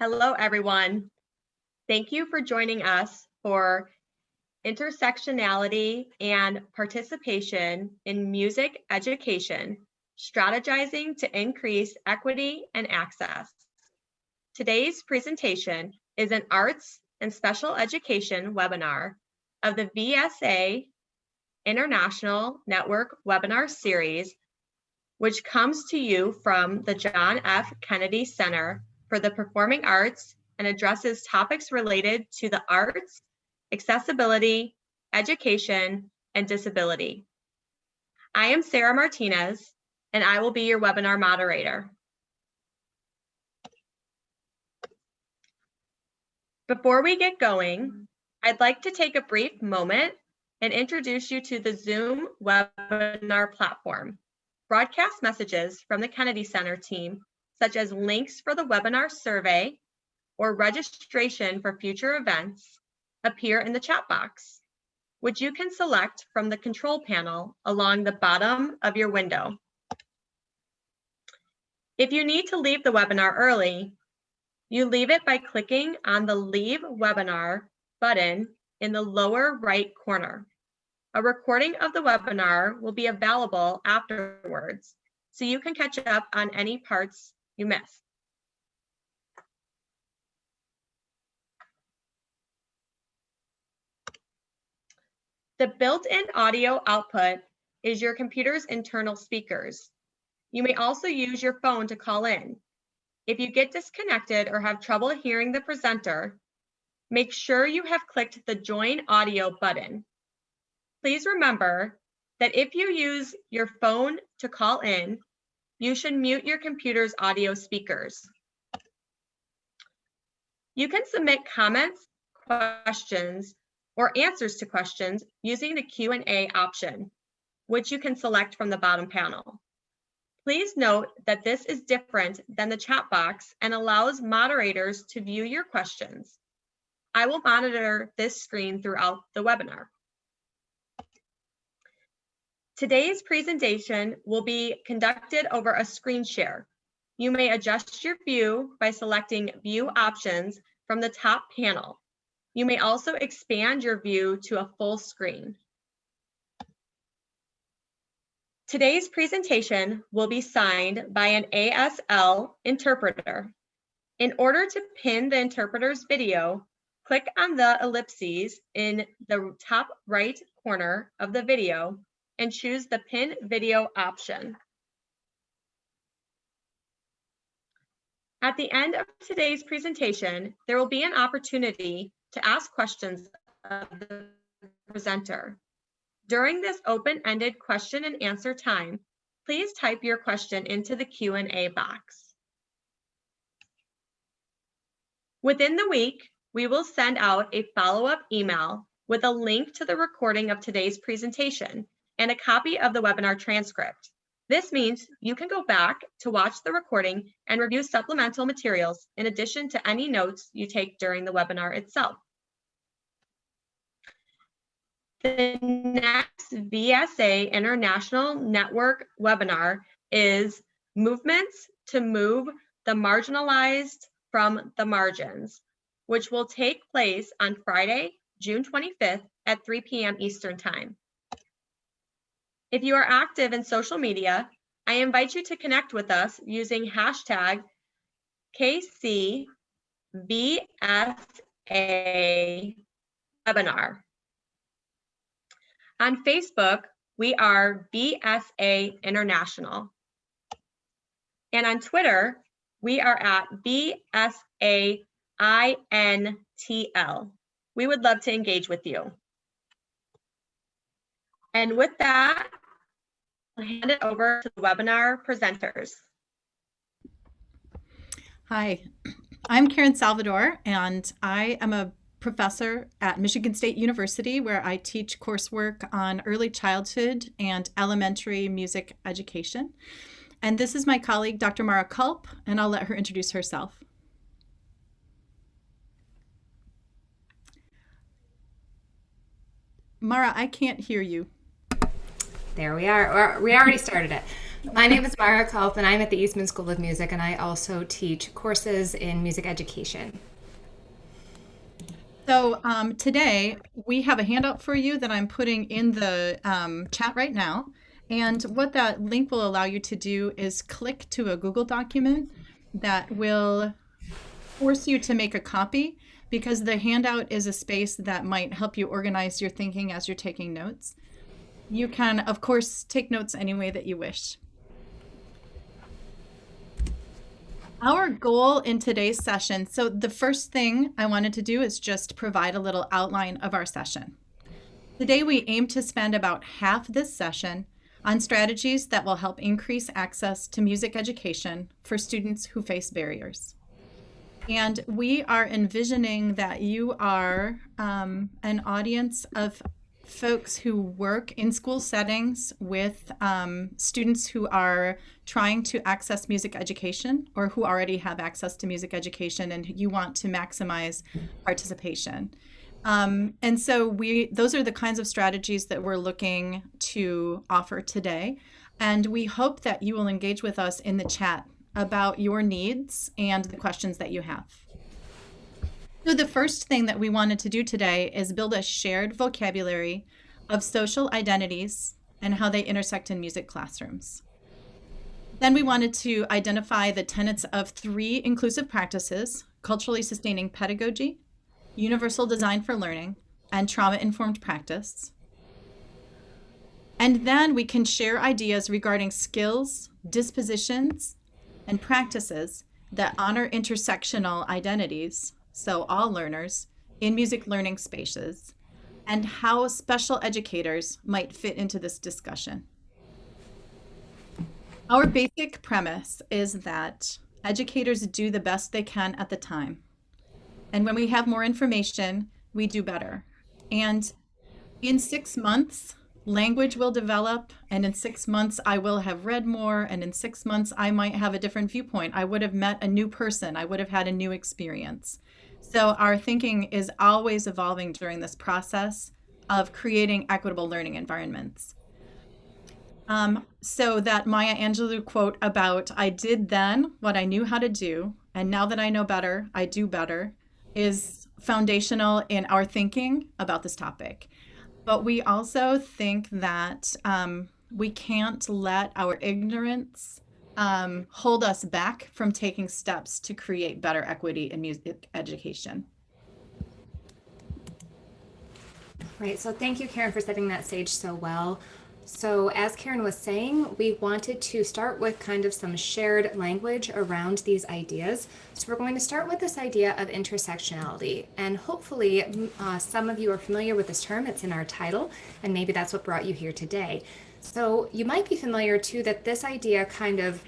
Hello, everyone. Thank you for joining us for Intersectionality and Participation in Music Education, Strategizing to Increase Equity and Access. Today's presentation is an Arts and Special Education webinar of the VSA International Network Webinar Series, which comes to you from the John F. Kennedy Center for the Performing Arts and addresses topics related to the arts, accessibility, education, and disability. I am Sarah Martinez, and I will be your webinar moderator. Before we get going, I'd like to take a brief moment and introduce you to the Zoom webinar platform. Broadcast messages from the Kennedy Center team, such as links for the webinar survey or registration for future events, appear in the chat box, which you can select from the control panel along the bottom of your window. If you need to leave the webinar early, you leave it by clicking on the Leave Webinar button in the lower right corner. A recording of the webinar will be available afterwards, so you can catch up on any parts you missed. The built-in audio output is your computer's internal speakers. You may also use your phone to call in. If you get disconnected or have trouble hearing the presenter, make sure you have clicked the Join Audio button. Please remember that if you use your phone to call in, you should mute your computer's audio speakers. You can submit comments, questions, or answers to questions using the Q&A option, which you can select from the bottom panel. Please note that this is different than the chat box and allows moderators to view your questions. I will monitor this screen throughout the webinar. Today's presentation will be conducted over a screen share. You may adjust your view by selecting View Options from the top panel. You may also expand your view to a full screen. Today's presentation will be signed by an ASL interpreter. In order to pin the interpreter's video, click on the ellipses in the top right corner of the video and choose the Pin Video option. At the end of today's presentation, there will be an opportunity to ask questions of the presenter. During this open-ended question and answer time, please type your question into the Q&A box. Within the week, we will send out a follow-up email with a link to the recording of today's presentation and a copy of the webinar transcript. This means you can go back to watch the recording and review supplemental materials in addition to any notes you take during the webinar itself. The next VSA International Network webinar is Movements to Move the Marginalized from the Margins, which will take place on Friday, June 25th at 3 p.m. Eastern Time. If you are active in social media, I invite you to connect with us using hashtag KCVSA webinar. On Facebook, we are VSA International. And on Twitter, we are at VSA INTL. We would love to engage with you. And with that, I'll hand it over to the webinar presenters. Hi, I'm Karen Salvador, and I am a professor at Michigan State University, where I teach coursework on early childhood and elementary music education. And this is my colleague, Dr. Mara Culp, and I'll let her introduce herself. Mara, I can't hear you. There we are. We already started it. My name is Mara Culp, and I'm at the Eastman School of Music, and I also teach courses in music education. So today we have a handout for you that I'm putting in the chat right now. And what that link will allow you to do is click to a Google document that will force you to make a copy, because the handout is a space that might help you organize your thinking as you're taking notes. You can, of course, take notes any way that you wish. Our goal in today's session, so the first thing I wanted to do is just provide a little outline of our session. Today, we aim to spend about half this session on strategies that will help increase access to music education for students who face barriers. And we are envisioning that you are an audience of folks who work in school settings with students who are trying to access music education, or who already have access to music education, and you want to maximize participation. And so those are the kinds of strategies that we're looking to offer today. And we hope that you will engage with us in the chat about your needs and the questions that you have. So the first thing that we wanted to do today is build a shared vocabulary of social identities and how they intersect in music classrooms. Then we wanted to identify the tenets of 3 inclusive practices: culturally sustaining pedagogy, universal design for learning, and trauma-informed practice. And then we can share ideas regarding skills, dispositions, and practices that honor intersectional identities, so all learners, in music learning spaces, and how special educators might fit into this discussion. Our basic premise is that educators do the best they can at the time. And when we have more information, we do better. And in 6 months, language will develop, and in 6 months I will have read more, and in 6 months I might have a different viewpoint. I would have met a new person. I would have had a new experience. So our thinking is always evolving during this process of creating equitable learning environments. So that Maya Angelou quote about "I did then what I knew how to do, and now that I know better, I do better," is foundational in our thinking about this topic. But we also think that we can't let our ignorance hold us back from taking steps to create better equity in music education. Right, so thank you, Karen, for setting that stage so well. So as Karen was saying, we wanted to start with kind of some shared language around these ideas. So we're going to start with this idea of intersectionality. And hopefully some of you are familiar with this term. It's in our title, and maybe that's what brought you here today. So you might be familiar too that this idea kind of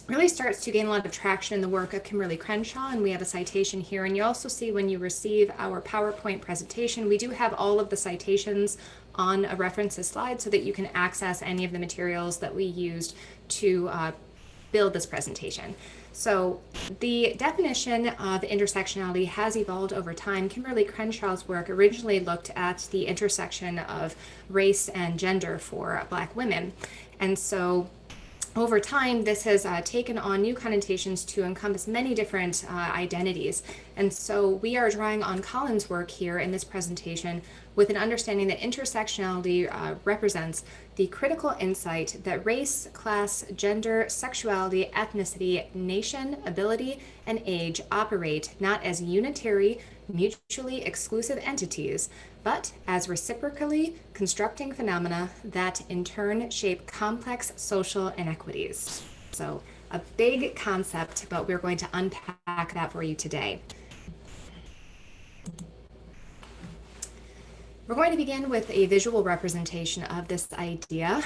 really starts to gain a lot of traction in the work of Kimberly Crenshaw, and we have a citation here. And you also see when you receive our PowerPoint presentation, we do have all of the citations on a references slide so that you can access any of the materials that we used to build this presentation. So the definition of intersectionality has evolved over time. Kimberly Crenshaw's work originally looked at the intersection of race and gender for Black women. And so over time, this has taken on new connotations to encompass many different identities. And so we are drawing on Colin's work here in this presentation with an understanding that intersectionality represents the critical insight that race, class, gender, sexuality, ethnicity, nation, ability, and age operate not as unitary, mutually exclusive entities, but as reciprocally constructing phenomena that in turn shape complex social inequities. So a big concept, but we're going to unpack that for you today. We're going to begin with a visual representation of this idea.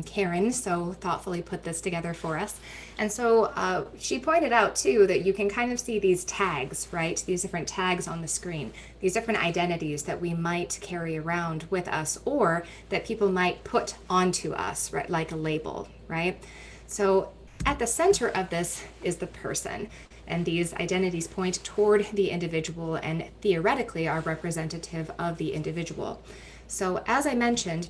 Karen so thoughtfully put this together for us. And so she pointed out too that you can kind of see these tags, right? These different tags on the screen, these different identities that we might carry around with us or that people might put onto us, right? Like a label, right? So at the center of this is the person. And these identities point toward the individual and theoretically are representative of the individual. So as I mentioned,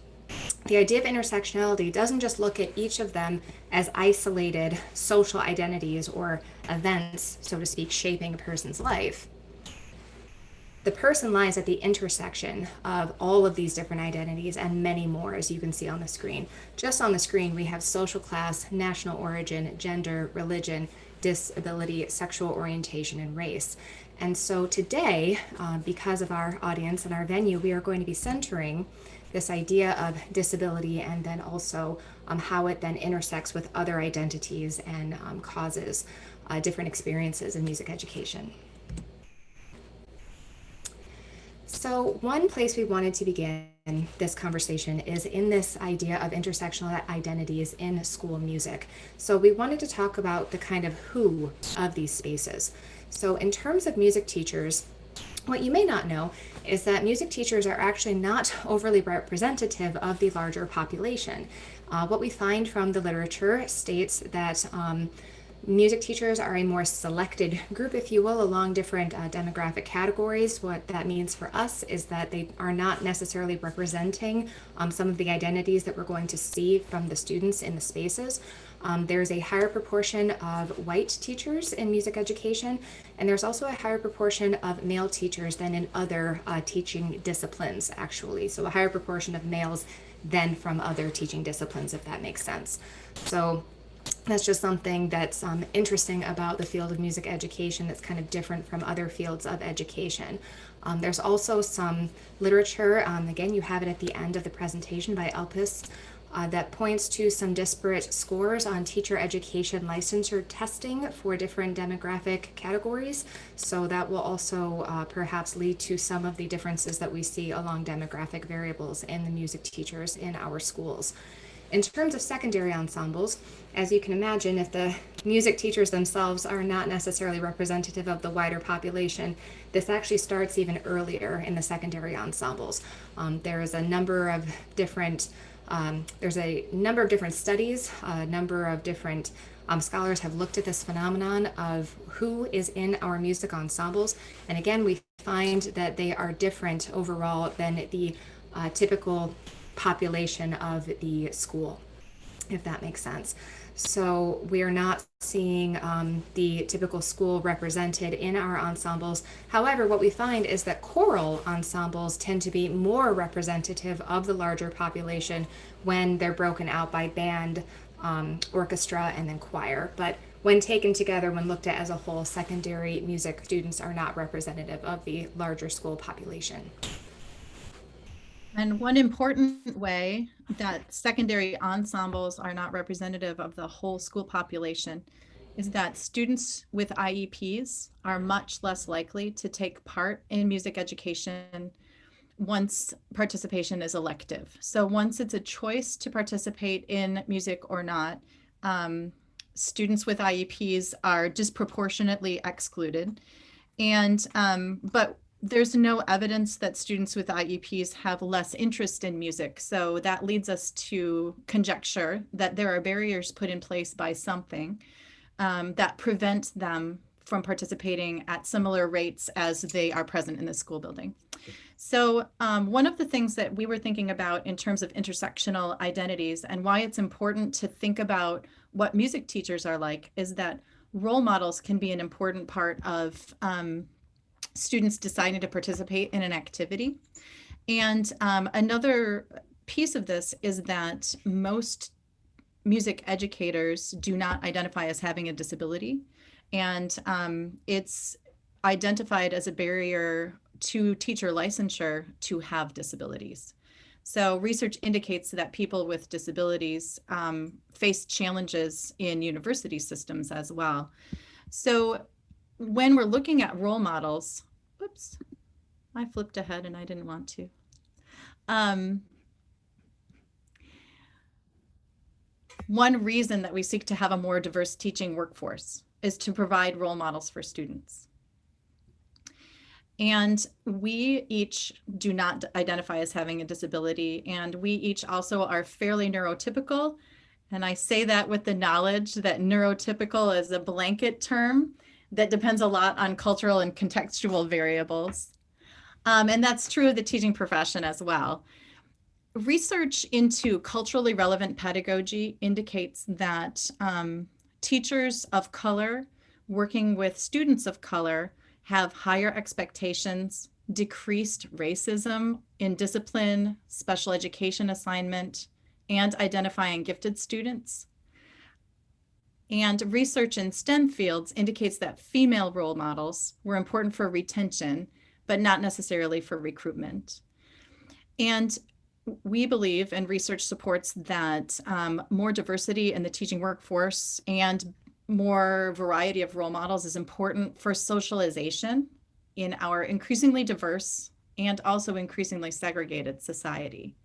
the idea of intersectionality doesn't just look at each of them as isolated social identities or events, so to speak, shaping a person's life. The person lies at the intersection of all of these different identities and many more, as you can see on the screen. Just on the screen, we have social class, national origin, gender, religion, disability, sexual orientation, and race. And so today, because of our audience and our venue, we are going to be centering this idea of disability and then also how it then intersects with other identities and causes different experiences in music education. So one place we wanted to begin this conversation is in this idea of intersectional identities in school music. So we wanted to talk about the kind of who of these spaces. So in terms of music teachers, what you may not know is that music teachers are actually not overly representative of the larger population. What we find from the literature states that music teachers are a more selected group, if you will, along different demographic categories. What that means for us is that they are not necessarily representing some of the identities that we're going to see from the students in the spaces. There's a higher proportion of white teachers in music education, and there's also a higher proportion of male teachers than in other teaching disciplines, actually. So a higher proportion of males than from other teaching disciplines, if that makes sense. So that's just something that's interesting about the field of music education that's kind of different from other fields of education. There's also some literature, again, you have it at the end of the presentation by Elpis, that points to some disparate scores on teacher education licensure testing for different demographic categories. So that will also perhaps lead to some of the differences that we see along demographic variables in the music teachers in our schools. In terms of secondary ensembles, as you can imagine, if the music teachers themselves are not necessarily representative of the wider population, this actually starts even earlier in the secondary ensembles. There is a number of different studies, a number of different scholars have looked at this phenomenon of who is in our music ensembles. And again, we find that they are different overall than the typical population of the school, if that makes sense. So we are not seeing the typical school represented in our ensembles. However, what we find is that choral ensembles tend to be more representative of the larger population when they're broken out by band, orchestra, and then choir. But when taken together, when looked at as a whole, secondary music students are not representative of the larger school population. And one important way that secondary ensembles are not representative of the whole school population is that students with IEPs are much less likely to take part in music education once participation is elective. So once it's a choice to participate in music or not, students with IEPs are disproportionately excluded. And but there's no evidence that students with IEPs have less interest in music. So that leads us to conjecture that there are barriers put in place by something that prevent them from participating at similar rates as they are present in the school building. So one of the things that we were thinking about in terms of intersectional identities and why it's important to think about what music teachers are like is that role models can be an important part of students deciding to participate in an activity. And another piece of this is that most music educators do not identify as having a disability. And it's identified as a barrier to teacher licensure to have disabilities. So research indicates that people with disabilities face challenges in university systems as well. So when we're looking at role models, whoops, I flipped ahead and I didn't want to. One reason that we seek to have a more diverse teaching workforce is to provide role models for students. And we each do not identify as having a disability, and we each also are fairly neurotypical. And I say that with the knowledge that neurotypical is a blanket term that depends a lot on cultural and contextual variables. And that's true of the teaching profession as well. research into culturally relevant pedagogy indicates that teachers of color working with students of color have higher expectations, decreased racism in discipline, special education assignment, and identifying gifted students. And research in STEM fields indicates that female role models were important for retention, but not necessarily for recruitment. And we believe, and research supports, that more diversity in the teaching workforce and more variety of role models is important for socialization in our increasingly diverse and also increasingly segregated society.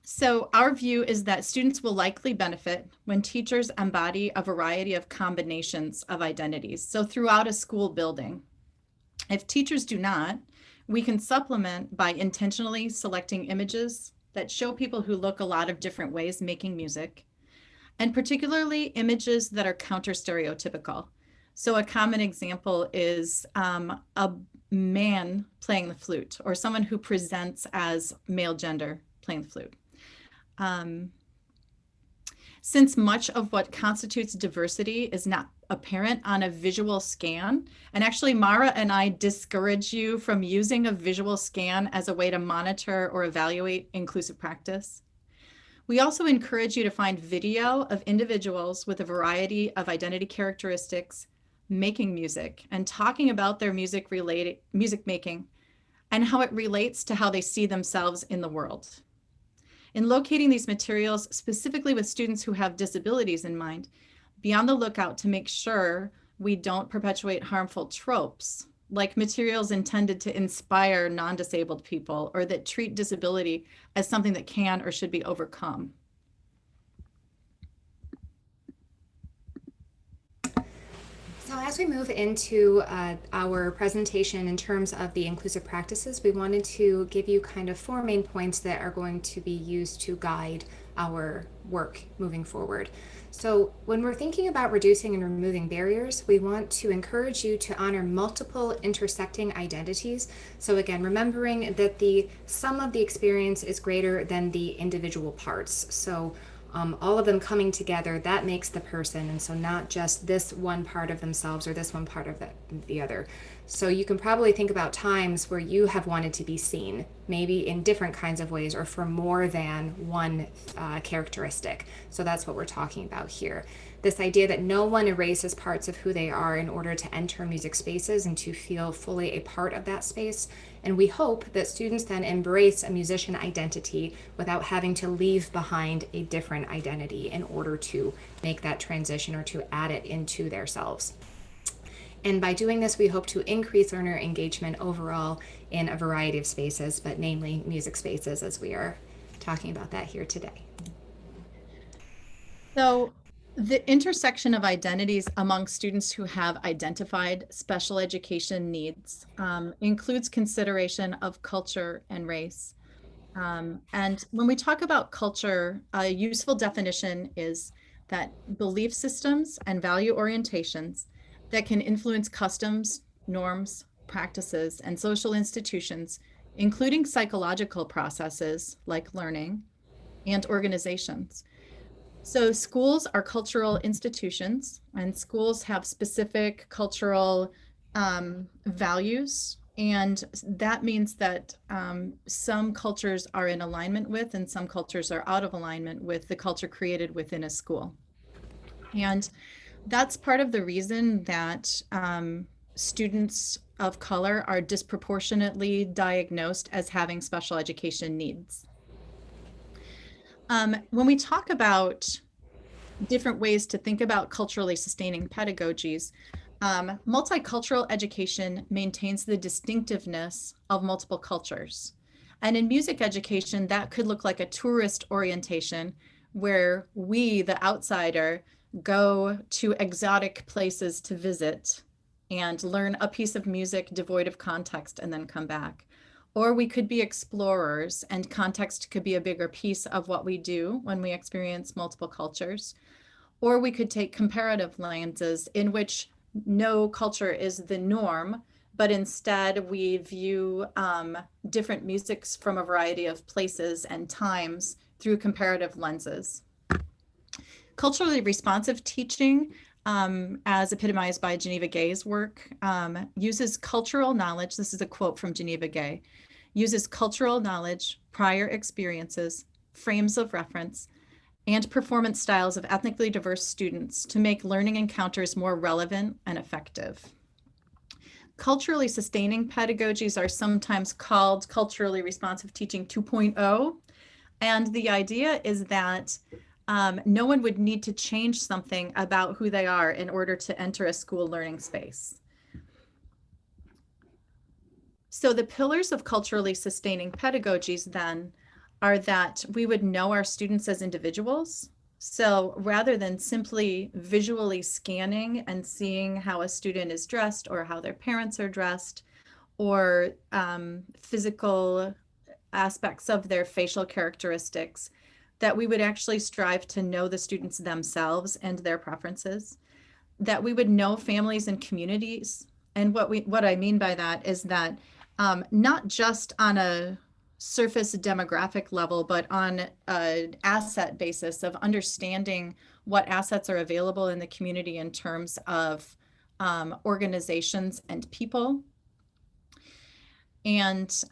So our view is that students will likely benefit when teachers embody a variety of combinations of identities. So throughout a school building, if teachers do not, we can supplement by intentionally selecting images that show people who look a lot of different ways making music, and particularly images that are counter-stereotypical. So a common example is a man playing the flute, or someone who presents as male gender playing the flute. Since much of what constitutes diversity is not apparent on a visual scan, and actually Mara and I discourage you from using a visual scan as a way to monitor or evaluate inclusive practice. We also encourage you to find video of individuals with a variety of identity characteristics making music and talking about their music making and how it relates to how they see themselves in the world. In locating these materials, specifically with students who have disabilities in mind, be on the lookout to make sure we don't perpetuate harmful tropes, like materials intended to inspire non-disabled people or that treat disability as something that can or should be overcome. So as we move into our presentation in terms of the inclusive practices, we wanted to give you kind of 4 main points that are going to be used to guide our work moving forward. So when we're thinking about reducing and removing barriers, we want to encourage you to honor multiple intersecting identities. So again, remembering that the sum of the experience is greater than the individual parts. So all of them coming together, that makes the person, and so not just this one part of themselves or this one part of the other. So you can probably think about times where you have wanted to be seen, maybe in different kinds of ways or for more than one characteristic. So that's what we're talking about here. This idea that no one erases parts of who they are in order to enter music spaces and to feel fully a part of that space. And we hope that students then embrace a musician identity without having to leave behind a different identity in order to make that transition or to add it into themselves. And by doing this, we hope to increase learner engagement overall in a variety of spaces, but namely music spaces, as we are talking about that here today. So the intersection of identities among students who have identified special education needs includes consideration of culture and race. And when we talk about culture, a useful definition is that belief systems and value orientations that can influence customs, norms, practices, and social institutions, including psychological processes like learning and organizations. So schools are cultural institutions, and schools have specific cultural values. And that means that some cultures are in alignment with, and some cultures are out of alignment with the culture created within a school. And that's part of the reason that students of color are disproportionately diagnosed as having special education needs. When we talk about different ways to think about culturally sustaining pedagogies, multicultural education maintains the distinctiveness of multiple cultures. And in music education, that could look like a tourist orientation where we, the outsider, go to exotic places to visit and learn a piece of music devoid of context and then come back. Or we could be explorers, and context could be a bigger piece of what we do when we experience multiple cultures. Or we could take comparative lenses in which no culture is the norm, but instead we view different musics from a variety of places and times through comparative lenses. Culturally responsive teaching, as epitomized by Geneva Gay's work, uses cultural knowledge. This is a quote from Geneva Gay. Uses cultural knowledge, prior experiences, frames of reference, and performance styles of ethnically diverse students to make learning encounters more relevant and effective. Culturally sustaining pedagogies are sometimes called culturally responsive teaching 2.0. And the idea is that no one would need to change something about who they are in order to enter a school learning space. So the pillars of culturally sustaining pedagogies then are that we would know our students as individuals. So rather than simply visually scanning and seeing how a student is dressed or how their parents are dressed or physical aspects of their facial characteristics, that we would actually strive to know the students themselves and their preferences, that we would know families and communities. And what I mean by that is that not just on a surface demographic level, but on an asset basis of understanding what assets are available in the community in terms of organizations and people, and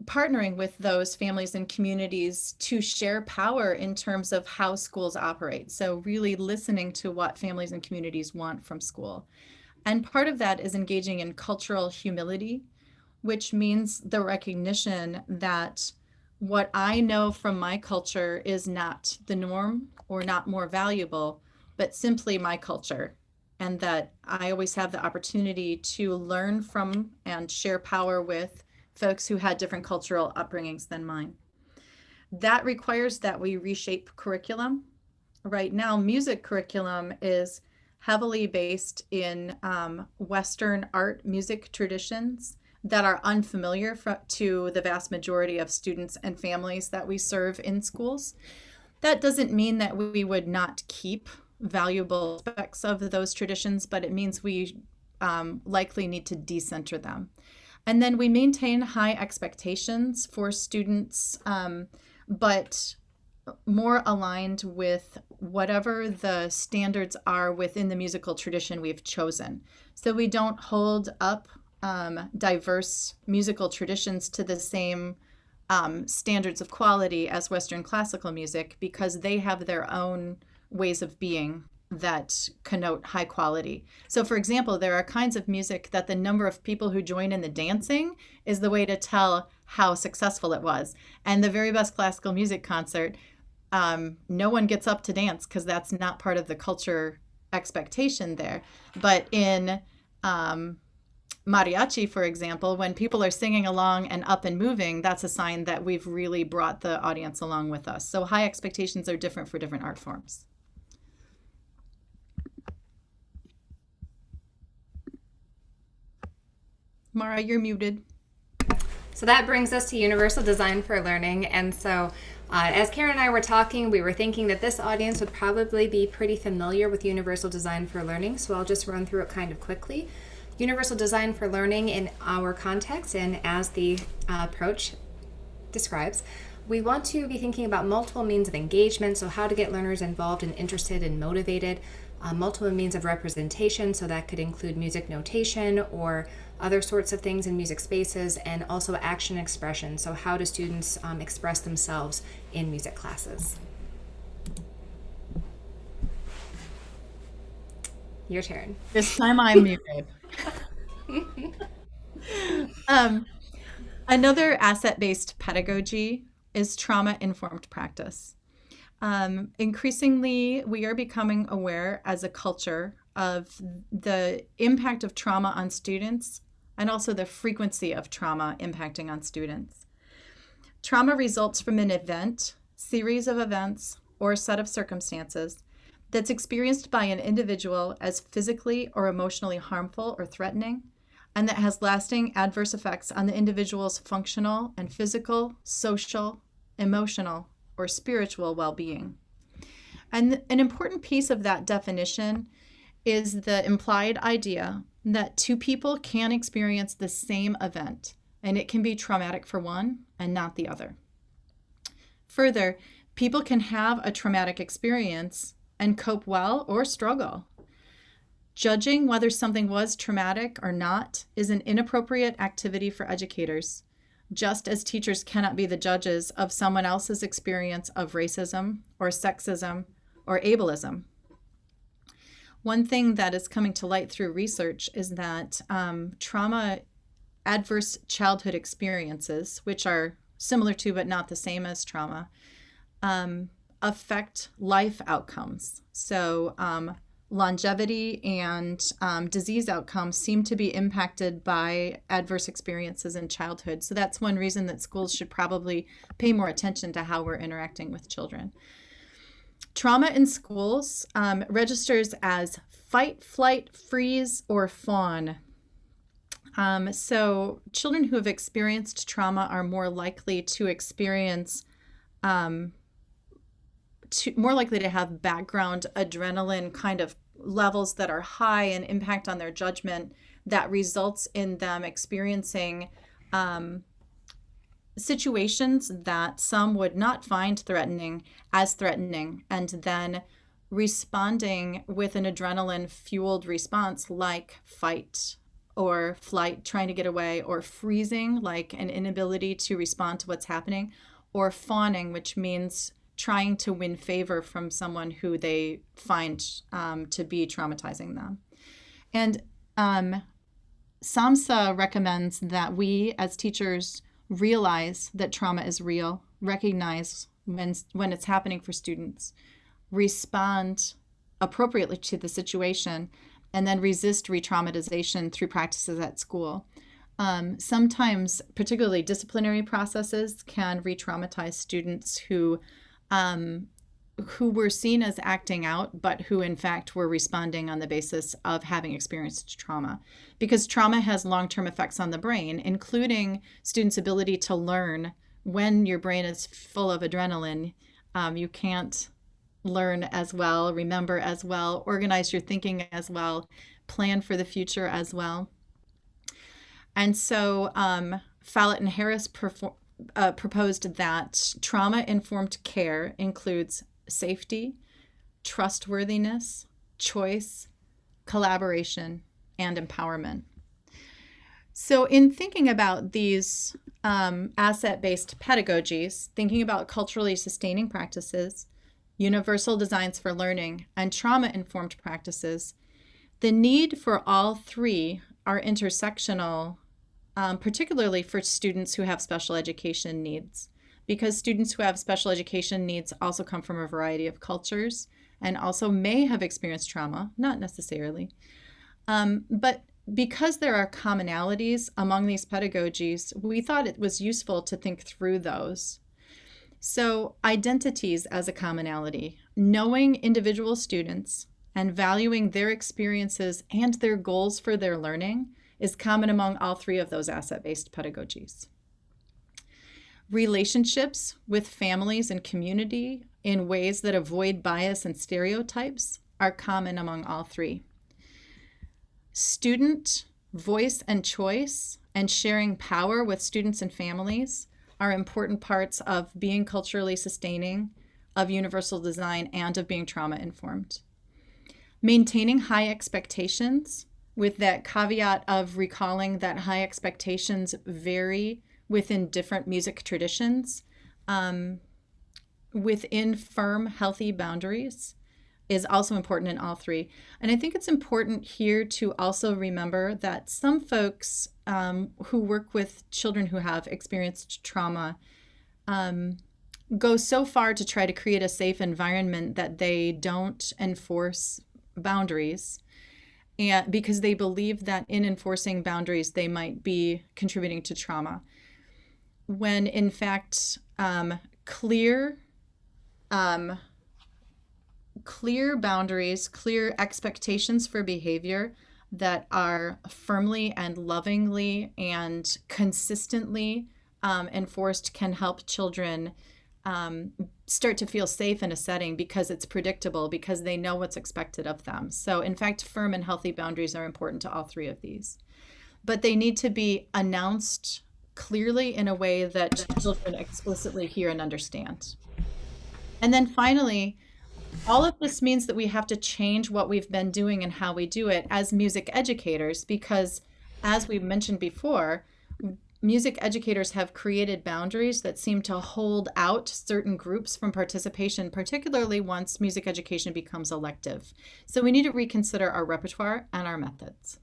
partnering with those families and communities to share power in terms of how schools operate. So really listening to what families and communities want from school. And part of that is engaging in cultural humility, which means the recognition that what I know from my culture is not the norm or not more valuable, but simply my culture. And that I always have the opportunity to learn from and share power with folks who had different cultural upbringings than mine. That requires that we reshape curriculum. Right now, music curriculum is heavily based in Western art music traditions that are unfamiliar to the vast majority of students and families that we serve in schools. That doesn't mean that we would not keep valuable aspects of those traditions, but it means we likely need to decenter them. And then we maintain high expectations for students, but more aligned with whatever the standards are within the musical tradition we've chosen. So we don't hold up diverse musical traditions to the same standards of quality as Western classical music, because they have their own ways of being that connote high quality. So for example, there are kinds of music that the number of people who join in the dancing is the way to tell how successful it was. And the very best classical music concert, no one gets up to dance because that's not part of the culture expectation there. But in mariachi, for example, when people are singing along and up and moving, that's a sign that we've really brought the audience along with us. So high expectations are different for different art forms. Mara, you're muted. So that brings us to universal design for learning. And so as Karen and I were talking, we were thinking that this audience would probably be pretty familiar with universal design for learning. So I'll just run through it kind of quickly. Universal design for learning in our context and as the approach describes, we want to be thinking about multiple means of engagement, so how to get learners involved and interested and motivated, multiple means of representation, so that could include music notation or other sorts of things in music spaces, and also action expression, so how do students express themselves in music classes. Your turn. This time I'm muted. Another asset-based pedagogy is trauma-informed practice. Increasingly, we are becoming aware as a culture of the impact of trauma on students and also the frequency of trauma impacting on students. Trauma results from an event, series of events, or set of circumstances that's experienced by an individual as physically or emotionally harmful or threatening, and that has lasting adverse effects on the individual's functional and physical, social, emotional, or spiritual well-being. And an important piece of that definition is the implied idea that two people can experience the same event, and it can be traumatic for one and not the other. Further, people can have a traumatic experience and cope well or struggle. Judging whether something was traumatic or not is an inappropriate activity for educators, just as teachers cannot be the judges of someone else's experience of racism or sexism or ableism. One thing that is coming to light through research is that trauma, adverse childhood experiences, which are similar to but not the same as trauma, affect life outcomes. So longevity and disease outcomes seem to be impacted by adverse experiences in childhood. So that's one reason that schools should probably pay more attention to how we're interacting with children. Trauma in schools registers as fight, flight, freeze, or fawn. So children who have experienced trauma are more likely to experience, more likely to have background adrenaline kind of levels that are high and impact on their judgment that results in them experiencing situations that some would not find threatening as threatening, and then responding with an adrenaline fueled response like fight or flight, trying to get away, or freezing, like an inability to respond to what's happening, or fawning, which means trying to win favor from someone who they find to be traumatizing them. And SAMHSA recommends that we as teachers realize that trauma is real, recognize when it's happening for students, respond appropriately to the situation, and then resist re-traumatization through practices at school. Sometimes, particularly disciplinary processes can re-traumatize students who were seen as acting out, but who in fact were responding on the basis of having experienced trauma. Because trauma has long-term effects on the brain, including students' ability to learn. When your brain is full of adrenaline, you can't learn as well, remember as well, organize your thinking as well, plan for the future as well. And so Follett and Harris proposed that trauma-informed care includes safety, trustworthiness, choice, collaboration, and empowerment. So in thinking about these asset-based pedagogies, thinking about culturally sustaining practices, universal designs for learning, and trauma-informed practices, the need for all three are intersectional, particularly for students who have special education needs, because students who have special education needs also come from a variety of cultures and also may have experienced trauma, not necessarily. But because there are commonalities among these pedagogies, we thought it was useful to think through those. So identities as a commonality, knowing individual students and valuing their experiences and their goals for their learning is common among all three of those asset-based pedagogies. Relationships with families and community in ways that avoid bias and stereotypes are common among all three. Student voice and choice and sharing power with students and families are important parts of being culturally sustaining, of universal design, and of being trauma-informed. Maintaining high expectations, with that caveat of recalling that high expectations vary within different music traditions, within firm, healthy boundaries, is also important in all three. And I think it's important here to also remember that some folks who work with children who have experienced trauma go so far to try to create a safe environment that they don't enforce boundaries, and because they believe that in enforcing boundaries, they might be contributing to trauma. When in fact, clear boundaries, clear expectations for behavior that are firmly and lovingly and consistently enforced can help children start to feel safe in a setting because it's predictable, because they know what's expected of them. So in fact, firm and healthy boundaries are important to all three of these. But they need to be announced clearly in a way that children explicitly hear and understand. And then finally, all of this means that we have to change what we've been doing and how we do it as music educators, because as we mentioned before, music educators have created boundaries that seem to hold out certain groups from participation, particularly once music education becomes elective. So we need to reconsider our repertoire and our methods.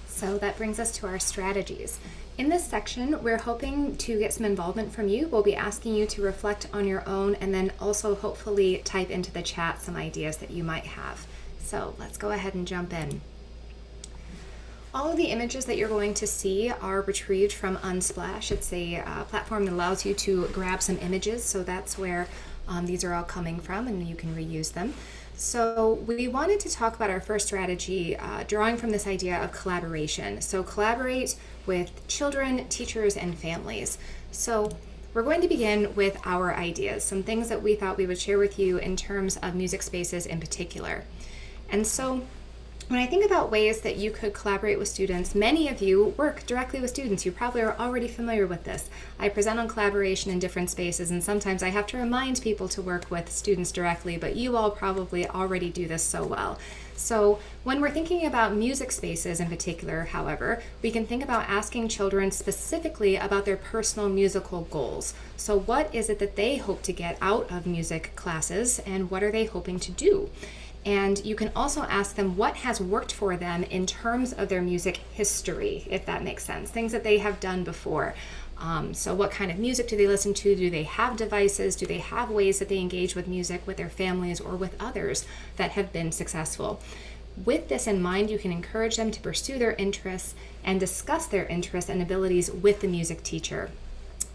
So that brings us to our strategies. In this section, we're hoping to get some involvement from you. We'll be asking you to reflect on your own and then also hopefully type into the chat some ideas that you might have. So let's go ahead and jump in. All of the images that you're going to see are retrieved from Unsplash. It's a platform that allows you to grab some images, so that's where these are all coming from, and you can reuse them. So we wanted to talk about our first strategy, drawing from this idea of collaboration. So collaborate with children, teachers, and families. So we're going to begin with our ideas, some things that we thought we would share with you in terms of music spaces in particular. And so when I think about ways that you could collaborate with students, many of you work directly with students. You probably are already familiar with this. I present on collaboration in different spaces, and sometimes I have to remind people to work with students directly, but you all probably already do this so well. So when we're thinking about music spaces in particular, however, we can think about asking children specifically about their personal musical goals. So what is it that they hope to get out of music classes, and what are they hoping to do? And you can also ask them what has worked for them in terms of their music history, if that makes sense, things that they have done before. So what kind of music do they listen to? Do they have devices? Do they have ways that they engage with music with their families or with others that have been successful? With this in mind, you can encourage them to pursue their interests and discuss their interests and abilities with the music teacher.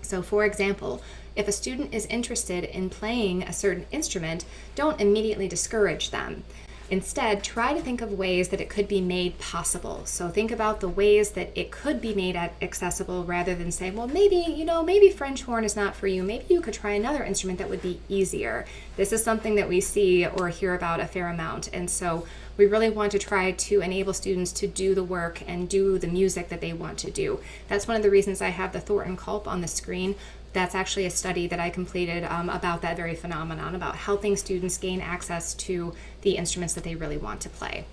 So for example, if a student is interested in playing a certain instrument, don't immediately discourage them. Instead, try to think of ways that it could be made possible. So think about the ways that it could be made accessible rather than say, well, maybe French horn is not for you. Maybe you could try another instrument that would be easier. This is something that we see or hear about a fair amount. And so we really want to try to enable students to do the work and do the music that they want to do. That's one of the reasons I have the Thornton Culp on the screen. That's actually a study that I completed about that very phenomenon, about helping students gain access to the instruments that they really want to play.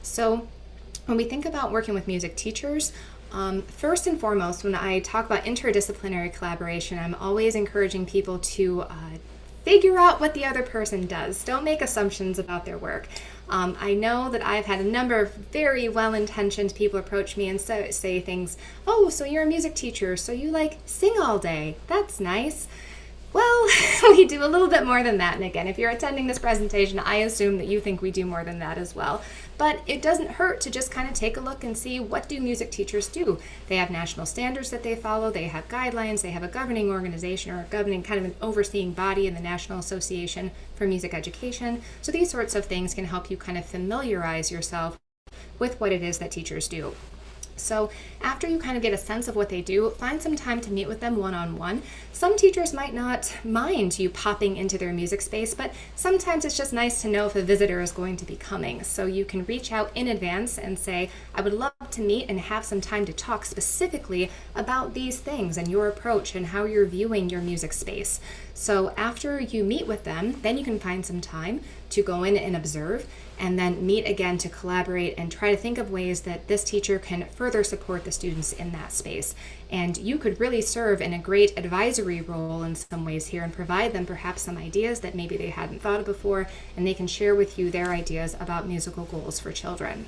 So when we think about working with music teachers, first and foremost, when I talk about interdisciplinary collaboration, I'm always encouraging people to figure out what the other person does. Don't make assumptions about their work. I know that I've had a number of very well-intentioned people approach me and say things, oh, so you're a music teacher, so you sing all day. That's nice. Well, we do a little bit more than that. And again, if you're attending this presentation, I assume that you think we do more than that as well. But it doesn't hurt to just kind of take a look and see, what do music teachers do? They have national standards that they follow. They have guidelines. They have a governing organization or a governing kind of an overseeing body in the National Association for Music Education. So these sorts of things can help you kind of familiarize yourself with what it is that teachers do. So after you kind of get a sense of what they do, find some time to meet with them one-on-one. Some teachers might not mind you popping into their music space, but sometimes it's just nice to know if a visitor is going to be coming. So you can reach out in advance and say, I would love to meet and have some time to talk specifically about these things and your approach and how you're viewing your music space. So after you meet with them, then you can find some time to go in and observe, and then meet again to collaborate and try to think of ways that this teacher can further support the students in that space. And you could really serve in a great advisory role in some ways here and provide them perhaps some ideas that maybe they hadn't thought of before, and they can share with you their ideas about musical goals for children.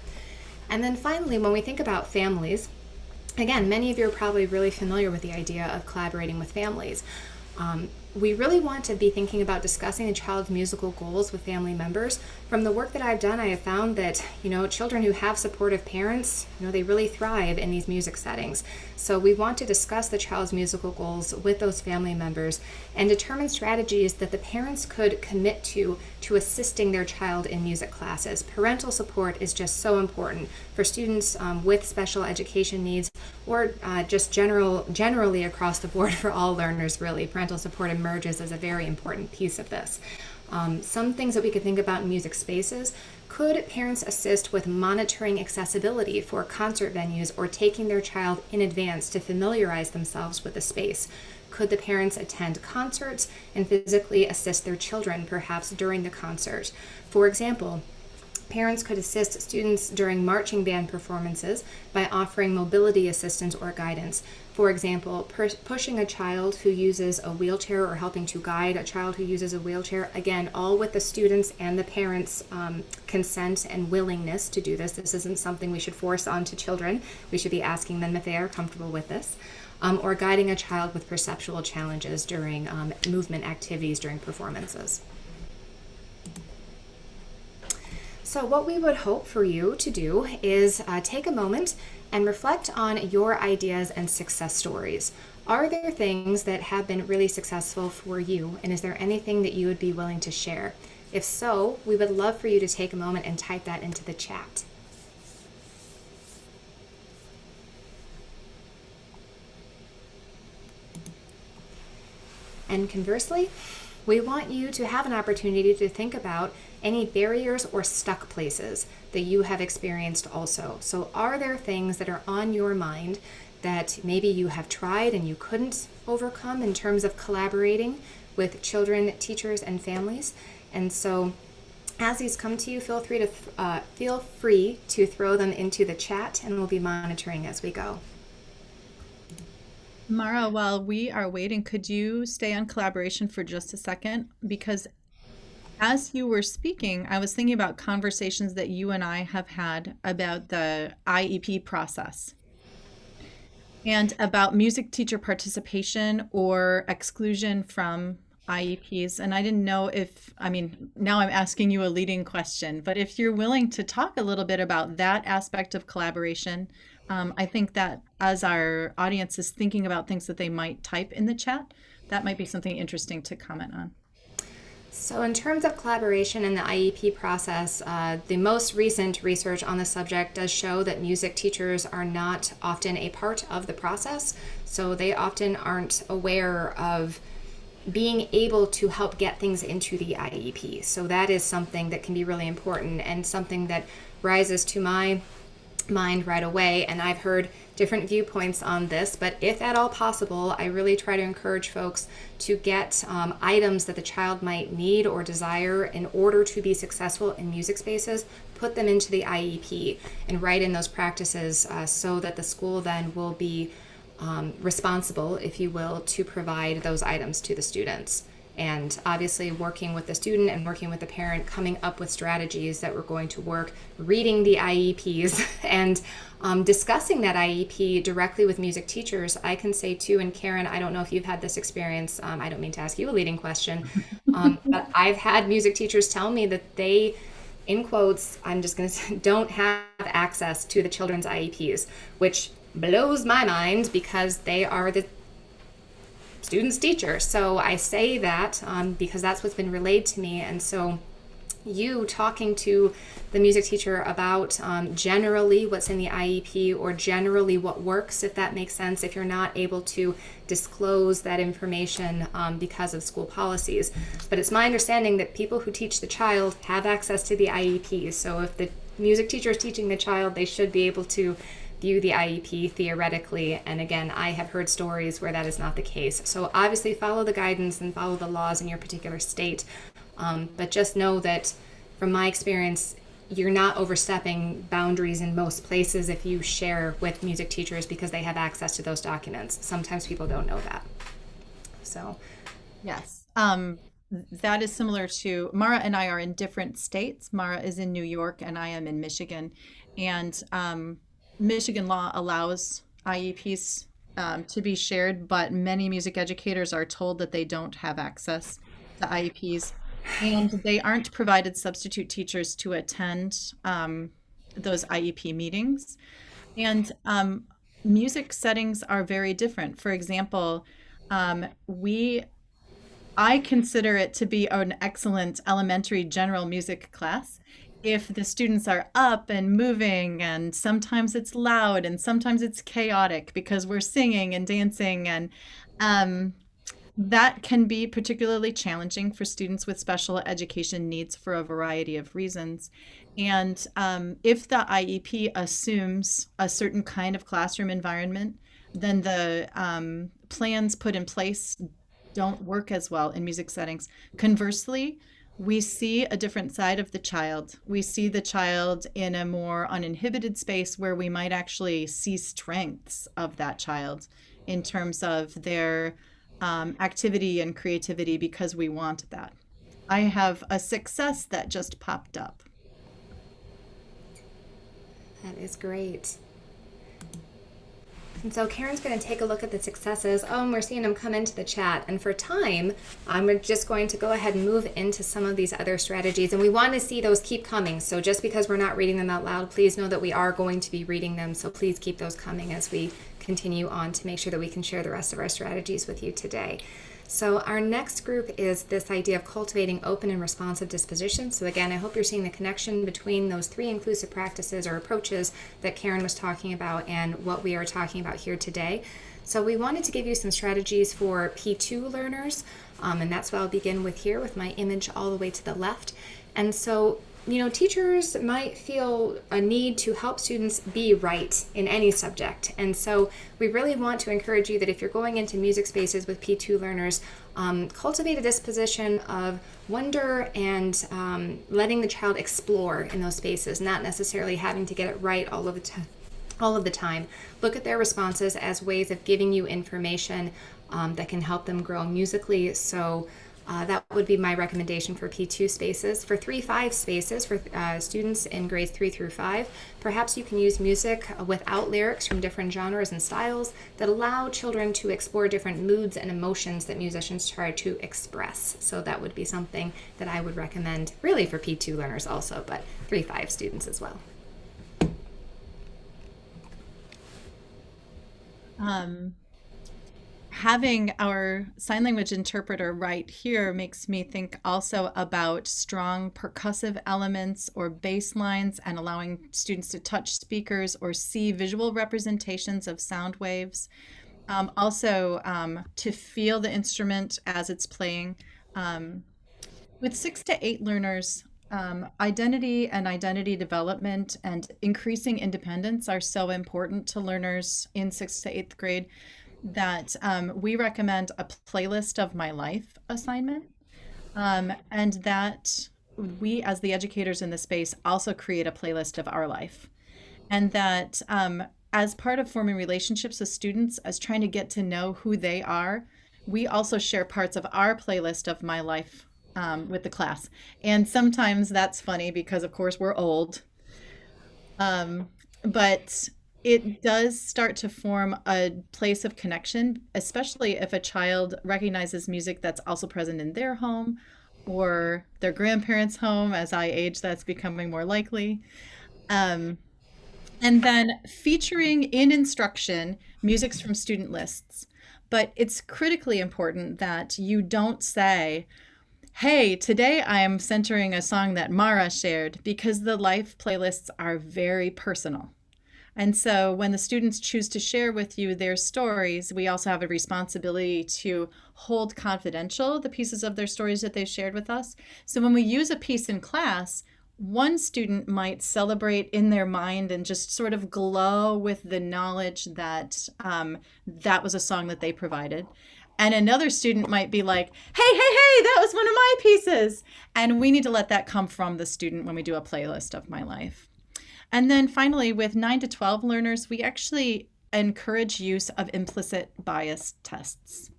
And then finally, when we think about families, again, many of you are probably really familiar with the idea of collaborating with families. we really want to be thinking about discussing a child's musical goals with family members. From the work that I've done, I have found that, children who have supportive parents, they really thrive in these music settings. So we want to discuss the child's musical goals with those family members and determine strategies that the parents could commit to assisting their child in music classes. Parental support is just so important for students with special education needs, or just generally across the board for all learners, really. Parental support emerges as a very important piece of this. Some things that we could think about in music spaces: could parents assist with monitoring accessibility for concert venues or taking their child in advance to familiarize themselves with the space? Could the parents attend concerts and physically assist their children, perhaps during the concert? For example, parents could assist students during marching band performances by offering mobility assistance or guidance. For example, pushing a child who uses a wheelchair or helping to guide a child who uses a wheelchair. Again, all with the students and the parents' consent and willingness to do this. This isn't something we should force onto children. We should be asking them if they are comfortable with this. Or guiding a child with perceptual challenges during movement activities during performances. So what we would hope for you to do is take a moment and reflect on your ideas and success stories. Are there things that have been really successful for you, and is there anything that you would be willing to share? If so, we would love for you to take a moment and type that into the chat. And conversely, we want you to have an opportunity to think about any barriers or stuck places that you have experienced also. So are there things that are on your mind that maybe you have tried and you couldn't overcome in terms of collaborating with children, teachers, and families? And so as these come to you, feel free to throw them into the chat, and we'll be monitoring as we go. Mara, while we are waiting, could you stay on collaboration for just a second? Because as you were speaking, I was thinking about conversations that you and I have had about the IEP process and about music teacher participation or exclusion from IEPs. And I didn't know now I'm asking you a leading question, but if you're willing to talk a little bit about that aspect of collaboration, I think that as our audience is thinking about things that they might type in the chat, that might be something interesting to comment on. So in terms of collaboration in the IEP process, the most recent research on the subject does show that music teachers are not often a part of the process. So they often aren't aware of being able to help get things into the IEP. So that is something that can be really important and something that rises to my mind right away. And I've heard different viewpoints on this, but if at all possible, I really try to encourage folks to get items that the child might need or desire in order to be successful in music spaces, put them into the IEP and write in those practices so that the school then will be responsible, if you will, to provide those items to the students. And obviously working with the student and working with the parent, coming up with strategies that we're going to work, reading the IEPs and discussing that IEP directly with music teachers. I can say too, and Karen, I don't know if you've had this experience, I don't mean to ask you a leading question, but I've had music teachers tell me that they, in quotes, I'm just going to say, don't have access to the children's IEPs, which blows my mind because they are the student's teacher. So I say that because that's what's been relayed to me. And so you talking to the music teacher about generally what's in the IEP or generally what works, if that makes sense, if you're not able to disclose that information because of school policies. But it's my understanding that people who teach the child have access to the IEP. So if the music teacher is teaching the child, they should be able to view the IEP theoretically. And again, I have heard stories where that is not the case. So obviously follow the guidance and follow the laws in your particular state. But just know that from my experience, you're not overstepping boundaries in most places if you share with music teachers because they have access to those documents. Sometimes people don't know that. So yes, that is similar to Mara and I are in different states. Mara is in New York and I am in Michigan. And Michigan law allows IEPs to be shared, but many music educators are told that they don't have access to IEPs, and they aren't provided substitute teachers to attend those IEP meetings. And music settings are very different. For example, we I consider it to be an excellent elementary general music class if the students are up and moving, and sometimes it's loud and sometimes it's chaotic because we're singing and dancing, and um, that can be particularly challenging for students with special education needs for a variety of reasons. And if the IEP assumes a certain kind of classroom environment, then the plans put in place don't work as well in music settings. Conversely, we see a different side of the child. We see the child in a more uninhibited space where we might actually see strengths of that child in terms of their activity and creativity because we want that. I have a success that just popped up. That is great. And so Karen's going to take a look at the successes. Oh, and we're seeing them come into the chat. And for time, I'm just going to go ahead and move into some of these other strategies. And we want to see those keep coming. So just because we're not reading them out loud, please know that we are going to be reading them. So please keep those coming as we continue on to make sure that we can share the rest of our strategies with you today. So our next group is this idea of cultivating open and responsive dispositions. So again, I hope you're seeing the connection between those three inclusive practices or approaches that Karen was talking about and what we are talking about here today. So we wanted to give you some strategies for P2 learners, and that's what I'll begin with here with my image all the way to the left. And so teachers might feel a need to help students be right in any subject. And so we really want to encourage you that if you're going into music spaces with P2 learners, cultivate a disposition of wonder and letting the child explore in those spaces, not necessarily having to get it right all of the time. Look at their responses as ways of giving you information that can help them grow musically. So that would be my recommendation for P2 spaces. For 3-5 spaces for students in grades 3 through 5, perhaps you can use music without lyrics from different genres and styles that allow children to explore different moods and emotions that musicians try to express. So that would be something that I would recommend really for P2 learners also, but 3-5 students as well. Having our sign language interpreter right here makes me think also about strong percussive elements or bass lines and allowing students to touch speakers or see visual representations of sound waves. Also, to feel the instrument as it's playing. With 6 to 8 learners, identity and identity development and increasing independence are so important to learners in 6th to 8th grade that we recommend a playlist of my life assignment, and that we as the educators in the space also create a playlist of our life, and that as part of forming relationships with students, as trying to get to know who they are, we also share parts of our playlist of my life with the class. And sometimes that's funny because of course we're old, but it does start to form a place of connection, especially if a child recognizes music that's also present in their home or their grandparents' home. As I age, that's becoming more likely. And then featuring in instruction musics from student lists. But it's critically important that you don't say, hey, today I am centering a song that Mara shared, because the life playlists are very personal. And so when the students choose to share with you their stories, we also have a responsibility to hold confidential the pieces of their stories that they've shared with us. So when we use a piece in class, one student might celebrate in their mind and just sort of glow with the knowledge that that was a song that they provided. And another student might be like, hey, that was one of my pieces. And we need to let that come from the student when we do a playlist of my life. And then finally, with 9 to 12 learners, we actually encourage use of implicit bias tests.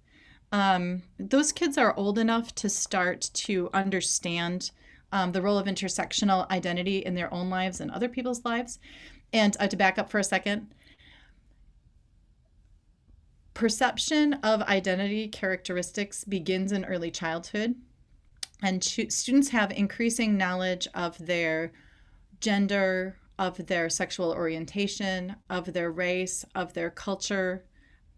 Those kids are old enough to start to understand the role of intersectional identity in their own lives and other people's lives. And to back up for a second, perception of identity characteristics begins in early childhood, and students have increasing knowledge of their gender, of their sexual orientation, of their race, of their culture,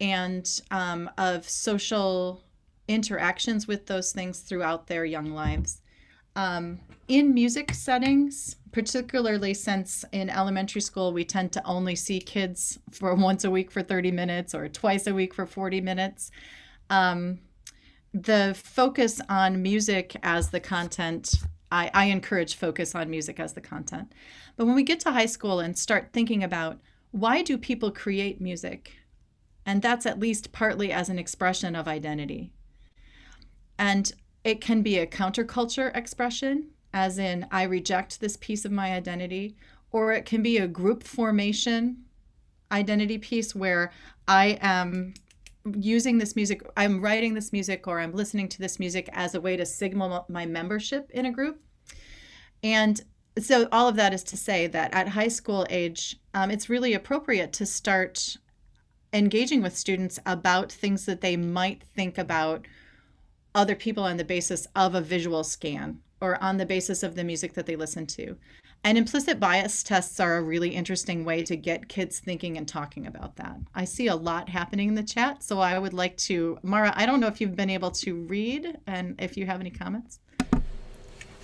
and of social interactions with those things throughout their young lives. In music settings, particularly since in elementary school we tend to only see kids for once a week for 30 minutes or twice a week for 40 minutes, the focus on music as the content, I encourage focus on music as the content. But when we get to high school and start thinking about why do people create music, and that's at least partly as an expression of identity. And it can be a counterculture expression, as in, I reject this piece of my identity, or it can be a group formation identity piece where I am using this music, I'm writing this music, or I'm listening to this music as a way to signal my membership in a group. And so all of that is to say that at high school age, it's really appropriate to start engaging with students about things that they might think about other people on the basis of a visual scan or on the basis of the music that they listen to. And implicit bias tests are a really interesting way to get kids thinking and talking about that. I see a lot happening in the chat, so I would like to, Mara, I don't know if you've been able to read and if you have any comments.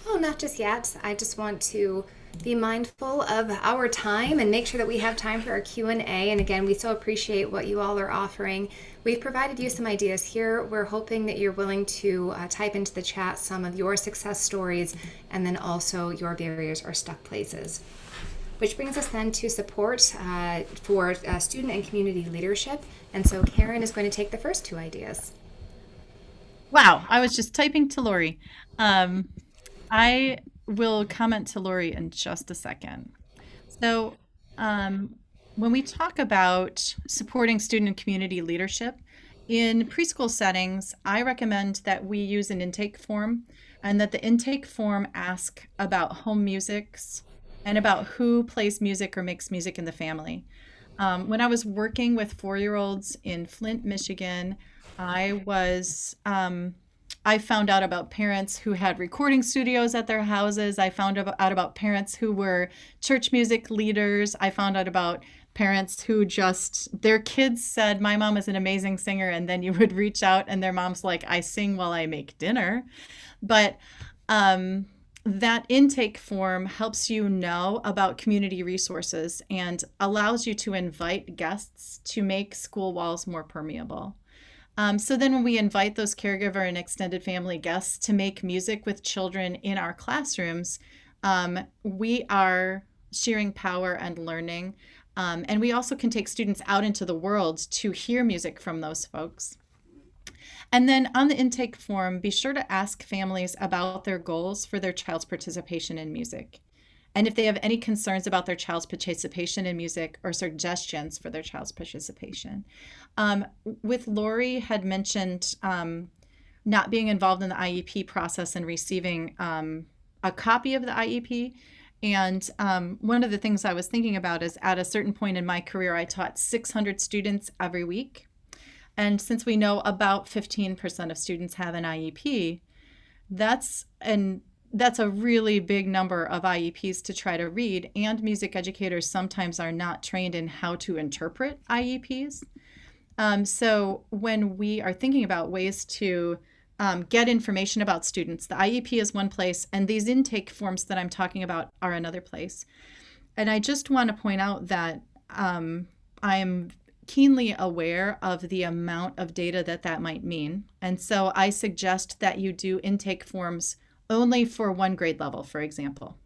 Oh, not just yet. I just want to be mindful of our time and make sure that we have time for our Q&A. And again, we so appreciate what you all are offering. We've provided you some ideas here. We're hoping that you're willing to type into the chat some of your success stories and then also your barriers or stuck places. Which brings us then to support for student and community leadership. And so Karen is going to take the first two ideas. Wow, I was just typing to Lori. I will comment to Lori in just a second. So when we talk about supporting student and community leadership, in preschool settings, I recommend that we use an intake form and that the intake form ask about home musics and about who plays music or makes music in the family. When I was working with 4-year-olds in Flint, Michigan, I found out about parents who had recording studios at their houses. I found out about parents who were church music leaders. I found out about parents who their kids said, my mom is an amazing singer. And then you would reach out and their mom's like, I sing while I make dinner. But that intake form helps you know about community resources and allows you to invite guests to make school walls more permeable. So then when we invite those caregiver and extended family guests to make music with children in our classrooms, we are sharing power and learning. And we also can take students out into the world to hear music from those folks. And then on the intake form, be sure to ask families about their goals for their child's participation in music. And if they have any concerns about their child's participation in music or suggestions for their child's participation. With Lori had mentioned not being involved in the IEP process and receiving a copy of the IEP. And one of the things I was thinking about is at a certain point in my career, I taught 600 students every week. And since we know about 15% of students have an IEP, that's a really big number of IEPs to try to read, and music educators sometimes are not trained in how to interpret IEPs. So when we are thinking about ways to get information about students, the IEP is one place, and these intake forms that I'm talking about are another place. And I just want to point out that I'm keenly aware of the amount of data that might mean. And so I suggest that you do intake forms only for one grade level, for example.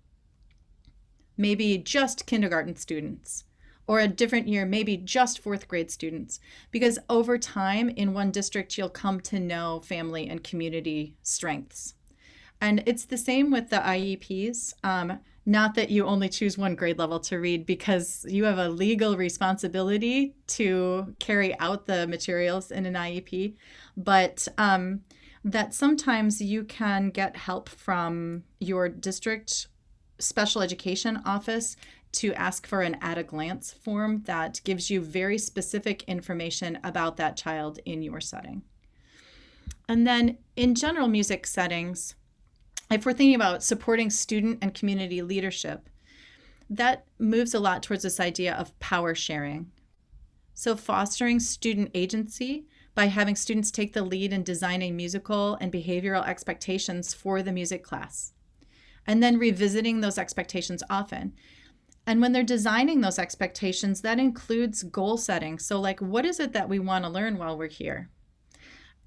Maybe just kindergarten students, or a different year, maybe just 4th grade students, because over time in one district, you'll come to know family and community strengths. And it's the same with the IEPs. Not that you only choose one grade level to read, because you have a legal responsibility to carry out the materials in an IEP, but that sometimes you can get help from your district special education office to ask for an at-a-glance form that gives you very specific information about that child in your setting. And then in general music settings, if we're thinking about supporting student and community leadership, that moves a lot towards this idea of power sharing. So fostering student agency by having students take the lead in designing musical and behavioral expectations for the music class, and then revisiting those expectations often. And when they're designing those expectations, that includes goal setting. So like, what is it that we want to learn while we're here?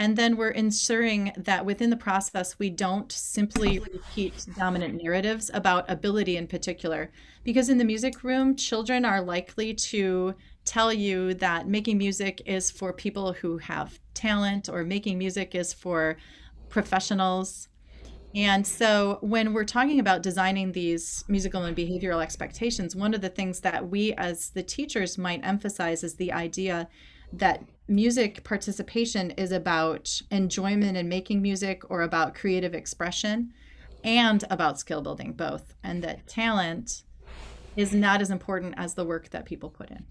And then we're ensuring that within the process, we don't simply repeat dominant narratives about ability in particular. Because in the music room, children are likely to tell you that making music is for people who have talent, or making music is for professionals. And so when we're talking about designing these musical and behavioral expectations, one of the things that we as the teachers might emphasize is the idea that music participation is about enjoyment in making music, or about creative expression, and about skill building, both, and that talent is not as important as the work that people put in.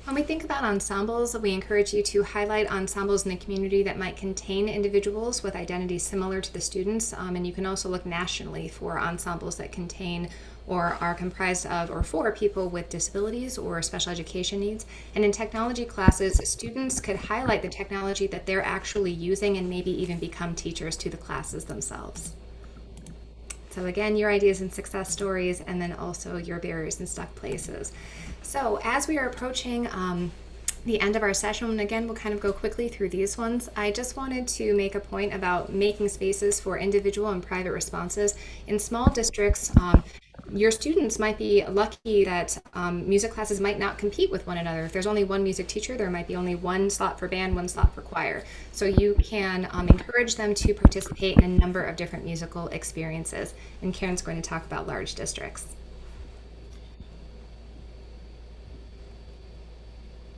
When we think about ensembles, we encourage you to highlight ensembles in the community that might contain individuals with identities similar to the students, and you can also look nationally for ensembles that contain or are comprised of or for people with disabilities or special education needs. And in technology classes, students could highlight the technology that they're actually using and maybe even become teachers to the classes themselves. So again, your ideas and success stories, and then also your barriers and stuck places. So as we are approaching the end of our session, and again, we'll kind of go quickly through these ones, I just wanted to make a point about making spaces for individual and private responses. In small districts, your students might be lucky that music classes might not compete with one another. If there's only one music teacher, there might be only one slot for band, one slot for choir. So you can encourage them to participate in a number of different musical experiences. And Karen's going to talk about large districts.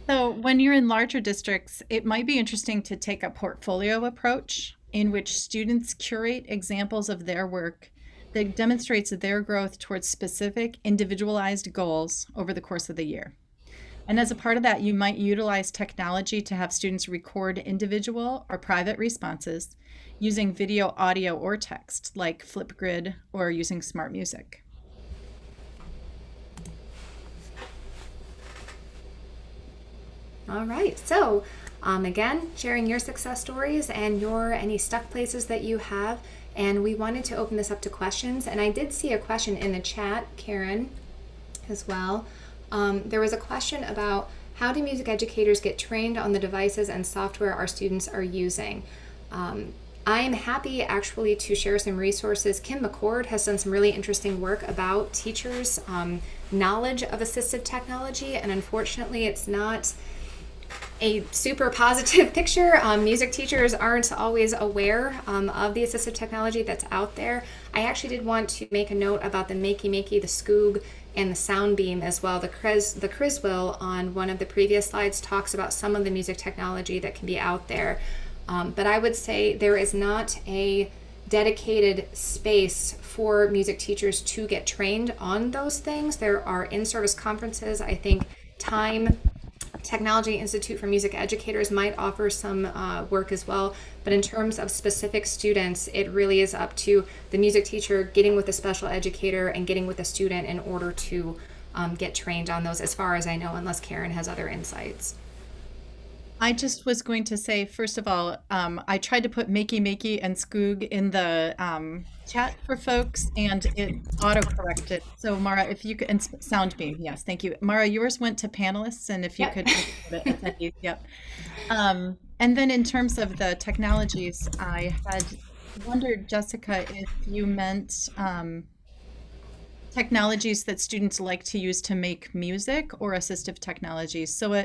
So when you're in larger districts, it might be interesting to take a portfolio approach in which students curate examples of their work that demonstrates their growth towards specific individualized goals over the course of the year. And as a part of that, you might utilize technology to have students record individual or private responses using video, audio, or text, like Flipgrid or using smart music. All right, so again, sharing your success stories and any stuck places that you have. And we wanted to open this up to questions. And I did see a question in the chat, Karen, as well. There was a question about how do music educators get trained on the devices and software our students are using? I am happy actually to share some resources. Kim McCord has done some really interesting work about teachers' knowledge of assistive technology, and unfortunately it's not a super positive picture. Music teachers aren't always aware of the assistive technology that's out there. I actually did want to make a note about the Makey Makey, the Skoog, and the Soundbeam as well. The Criswell on one of the previous slides talks about some of the music technology that can be out there. But I would say there is not a dedicated space for music teachers to get trained on those things. There are in-service conferences. I think Technology Institute for Music Educators might offer some work as well, but in terms of specific students, it really is up to the music teacher getting with a special educator and getting with a student in order to get trained on those, as far as I know, unless Karen has other insights. I just was going to say, first of all, I tried to put Makey Makey and Skoog in the chat for folks, and it auto-corrected. So Mara, if you could, and Soundbeam, yes, thank you. Mara, yours went to panelists, and if you could, attendees, yep. And then in terms of the technologies, I had wondered, Jessica, if you meant technologies that students like to use to make music, or assistive technologies. So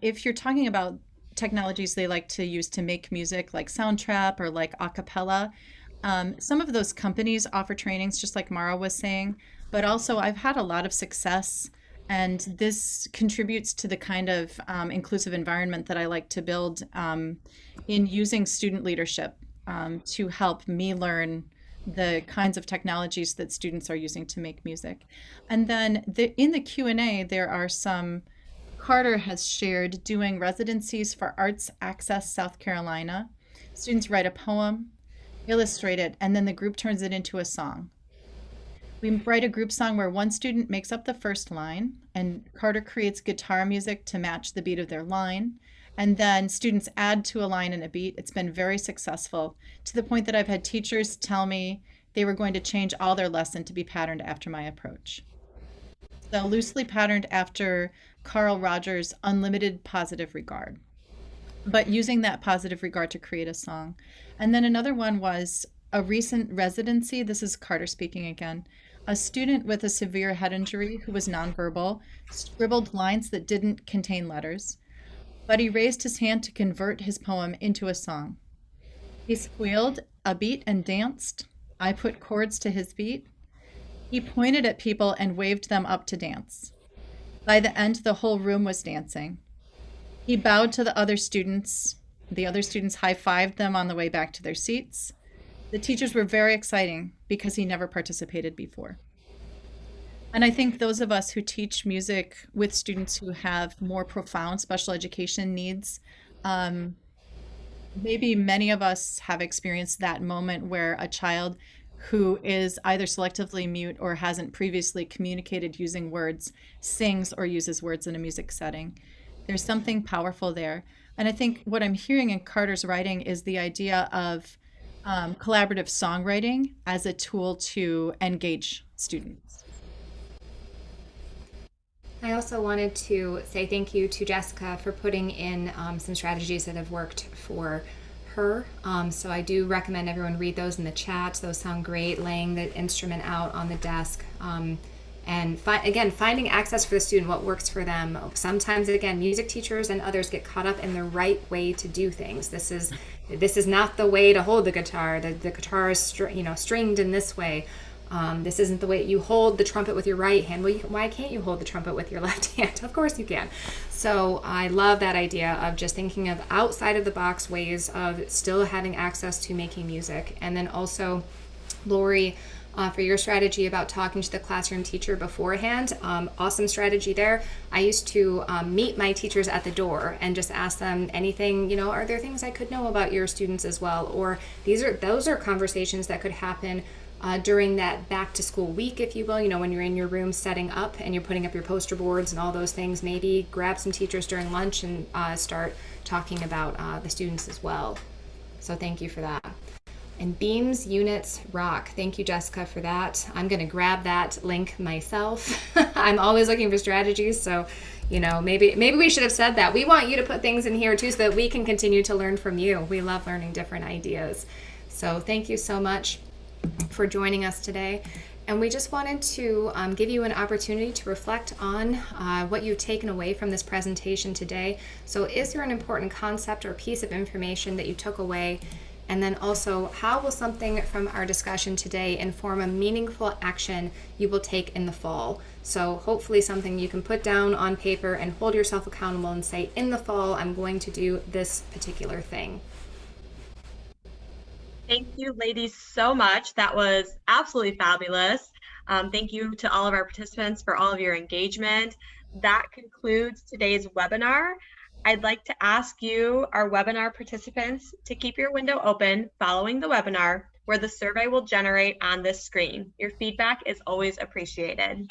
if you're talking about technologies they like to use to make music, like Soundtrap or like a cappella, some of those companies offer trainings, just like Mara was saying, but also I've had a lot of success, and this contributes to the kind of inclusive environment that I like to build in using student leadership to help me learn the kinds of technologies that students are using to make music. And then in the Q&A, there are some, Carter has shared doing residencies for Arts Access South Carolina. Students write a poem, illustrate it, and then the group turns it into a song. We write a group song where one student makes up the first line, and Carter creates guitar music to match the beat of their line. And then students add to a line and a beat. It's been very successful, to the point that I've had teachers tell me they were going to change all their lesson to be patterned after my approach. So loosely patterned after Carl Rogers' Unlimited Positive Regard, but using that positive regard to create a song. And then another one was a recent residency. This is Carter speaking again. A student with a severe head injury who was nonverbal scribbled lines that didn't contain letters, but he raised his hand to convert his poem into a song. He squealed a beat and danced. I put chords to his beat. He pointed at people and waved them up to dance. By the end, the whole room was dancing. He bowed to the other students. The other students high-fived them on the way back to their seats. The teachers were very exciting because he never participated before. And I think those of us who teach music with students who have more profound special education needs, maybe many of us have experienced that moment where a child who is either selectively mute or hasn't previously communicated using words sings or uses words in a music setting. There's something powerful there. And I think what I'm hearing in Carter's writing is the idea of collaborative songwriting as a tool to engage students. I also wanted to say thank you to Jessica for putting in some strategies that have worked for her. So I do recommend everyone read those in the chat. Those sound great, laying the instrument out on the desk. And finding access for the student, what works for them. Sometimes, again, music teachers and others get caught up in the right way to do things. This is not the way to hold the guitar. The guitar is stringed in this way. This isn't the way you hold the trumpet with your right hand. Well, why can't you hold the trumpet with your left hand? Of course you can. So I love that idea of just thinking of outside of the box ways of still having access to making music. And then also, Lori, for your strategy about talking to the classroom teacher beforehand. Awesome strategy there. I used to meet my teachers at the door and just ask them anything, are there things I could know about your students as well? Or those are conversations that could happen during that back to school week, if you will, when you're in your room setting up and you're putting up your poster boards and all those things. Maybe grab some teachers during lunch and start talking about the students as well. So thank you for that. And beams, units, rock. Thank you, Jessica, for that. I'm going to grab that link myself. I'm always looking for strategies, so maybe we should have said that. We want you to put things in here too so that we can continue to learn from you. We love learning different ideas. So thank you so much for joining us today. And we just wanted to give you an opportunity to reflect on what you've taken away from this presentation today. So is there an important concept or piece of information that you took away? And then also, how will something from our discussion today inform a meaningful action you will take in the fall? So hopefully something you can put down on paper and hold yourself accountable and say, in the fall, I'm going to do this particular thing. Thank you, ladies, so much. That was absolutely fabulous. Thank you to all of our participants for all of your engagement. That concludes today's webinar. I'd like to ask you, our webinar participants, to keep your window open following the webinar, where the survey will generate on this screen. Your feedback is always appreciated.